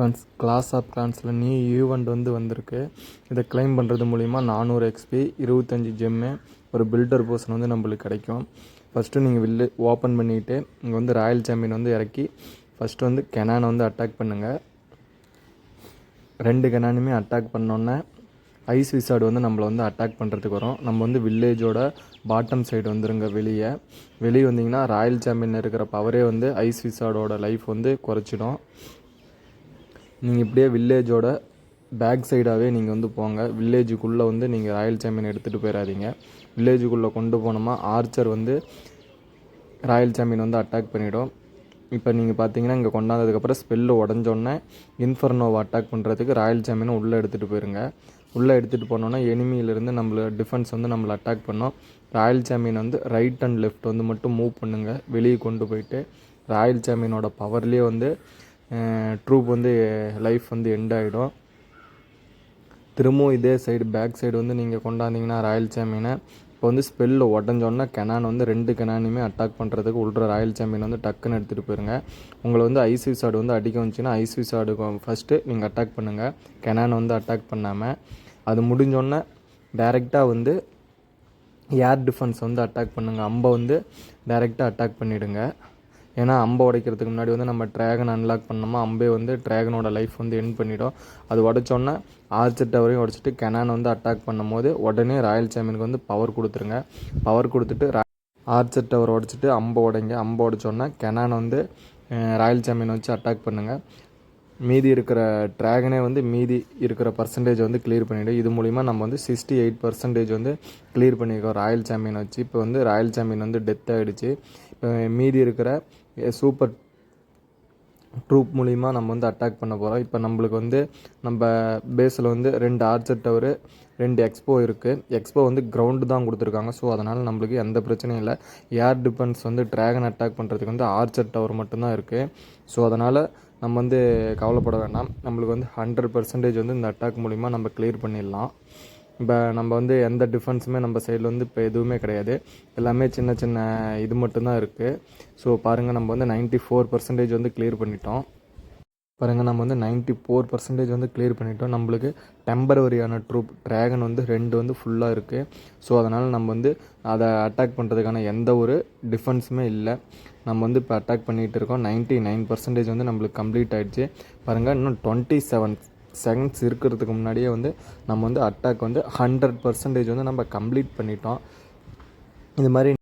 Friends, Clash of கிளான்ஸில் new event வந்திருக்கு. இதை கிளைம் பண்ணுறது மூலிமா 400 XP 25 ஜெம்மு ஒரு பில்டர் போர்ஷன் நம்மளுக்கு கிடைக்கும். ஃபஸ்ட்டு நீங்கள் ஓப்பன் பண்ணிவிட்டு இங்கே ராயல் சாம்பியன் இறக்கி ஃபஸ்ட்டு கெனானை அட்டாக் பண்ணுங்கள். 2 கெனானுமே அட்டாக் பண்ணோன்னே ஐஸ் விசார்டு நம்மளை அட்டாக் பண்ணுறதுக்கு வரும். நம்ம வில்லேஜோட பாட்டம் சைடு வந்துருங்க. வெளியே வந்தீங்கன்னா ராயல் சாம்பியன் இருக்கிற பவரே ஐஸ் விசார்டோட லைஃப் குறைச்சிடும். நீங்கள் இப்படியே வில்லேஜோட பேக் சைடாகவே நீங்கள் போங்க. வில்லேஜுக்குள்ளே நீங்கள் ராயல் சாம்பியன் எடுத்துகிட்டு போயிடாதீங்க. வில்லேஜுக்குள்ளே கொண்டு போனோமா ஆர்ச்சர் ராயல் சாம்பியன் அட்டாக் பண்ணிவிடும். இப்போ நீங்கள் பார்த்தீங்கன்னா இங்கே கொண்டாந்ததுக்கப்புறம் ஸ்பெல்லு உடஞ்சோடனே இன்ஃபர்னோவை அட்டாக் பண்ணுறதுக்கு ராயல் சாம்பியனை உள்ளே எடுத்துகிட்டு போயிருங்க. உள்ளே எடுத்துகிட்டு போனோன்னா எனிமியிலேருந்து நம்மளை டிஃபென்ஸ் நம்மளை அட்டாக் பண்ணோம். Royal champion right and left மட்டும் மூவ் பண்ணுங்கள். வெளியே கொண்டு போயிட்டு ராயல் சாம்பியனோட பவர்லேயே ட்ரூப் லைஃப் எண்ட் ஆகிடும். திரும்பவும் இதே சைடு பேக் சைடு நீங்கள் கொண்டாந்தீங்கன்னா ராயல் சாம்பியனை இப்போ ஸ்பெல்லில் உடஞ்சோன்னா கெனான் 2 கெனானுமே அட்டாக் பண்ணுறதுக்கு உள்ள ராயல் சாம்பியன் டக்குன்னு எடுத்துகிட்டு போயிருங்க. உங்களை ஐஸ் விசார்டு அடிக்க வந்துச்சுன்னா ஐஸ் விசார்டுக்கு ஃபஸ்ட்டு நீங்கள் அட்டாக் பண்ணுங்கள். கெனான் அட்டாக் பண்ணாமல் அது முடிஞ்சோடனே டைரெக்டாக ஏர் டிஃபென்ஸ் அட்டாக் பண்ணுங்கள். அம்பை டைரெக்டாக அட்டாக் பண்ணிவிடுங்க. ஏன்னா அம்பை உடைக்கிறதுக்கு முன்னாடி நம்ம ட்ராகன் அன்லாக் பண்ணோமா அம்பே ட்ராகனோட லைஃப் எண்ட் பண்ணிவிடும். அது உடச்சோன்னே ஆர்ச்சர் டவரையும் உடச்சிட்டு கெனான் அட்டாக் பண்ணும் போது உடனே ராயல் சாம்பியனுக்கு பவர் கொடுத்துருங்க. பவர் கொடுத்துட்டு ஆர்ச்சர் டவர் உடச்சிட்டு அம்பை உடைங்க. அம்பை உடச்சோன்னா கெனான் ராயல் சாம்பியனை வச்சு அட்டாக் பண்ணுங்கள். மீதி இருக்கிற ட்ராகனே மீதி இருக்கிற பர்சன்டேஜ் கிளியர் பண்ணிவிடும். இது மூலிமா நம்ம 68% கிளியர் பண்ணியிருக்கோம் ராயல் சாம்பியனை வச்சு. இப்போ ராயல் சாம்பியன் டெத் ஆகிடுச்சு. இப்போ மீதி இருக்கிற சூப்பர் ட்ரூப் மூலிமா நம்ம அட்டாக் பண்ண போகிறோம். இப்போ நம்மளுக்கு நம்ம பேஸில் 2 ஆர்ச்சர் டவரு 2 எக்ஸ்போ இருக்குது. எக்ஸ்போ கிரவுண்டு தான் கொடுத்துருக்காங்க. ஸோ அதனால் நம்மளுக்கு எந்த பிரச்சனையும் இல்லை. ஏர் டிஃபென்ஸ் ட்ராகன் அட்டாக் பண்ணுறதுக்கு ஆர்ச்சர் டவர் மட்டும்தான் இருக்குது. ஸோ அதனால் நம்ம கவலைப்பட வேண்டாம். நம்மளுக்கு 100% இந்த அட்டாக் மூலிமா நம்ம கிளியர் பண்ணிடலாம். இப்போ நம்ம எந்த டிஃபென்ஸுமே நம்ம சைடில் இப்போ எதுவுமே கிடையாது. எல்லாமே சின்ன சின்ன இது மட்டும்தான் இருக்குது. ஸோ பாருங்கள், நம்ம 94% கிளியர் பண்ணிட்டோம். பாருங்கள், நம்ம 94% கிளியர் பண்ணிட்டோம். நம்மளுக்கு டெம்பரவரியான ட்ரூப் ட்ராகன் 2 ஃபுல்லாக இருக்குது. ஸோ அதனால் நம்ம அதை அட்டாக் பண்ணுறதுக்கான எந்த ஒரு டிஃபென்ஸுமே இல்லை. நம்ம இப்போ அட்டாக் பண்ணிகிட்டு இருக்கோம். 99% நம்மளுக்கு கம்ப்ளீட் ஆகிடுச்சு. பாருங்கள், இன்னும் 27 செகண்ட்ஸ் இருக்கிறதுக்கு முன்னாடியே நம்ம அட்டாக் 100% நம்ம கம்ப்ளீட் பண்ணிட்டோம். இது மாதிரி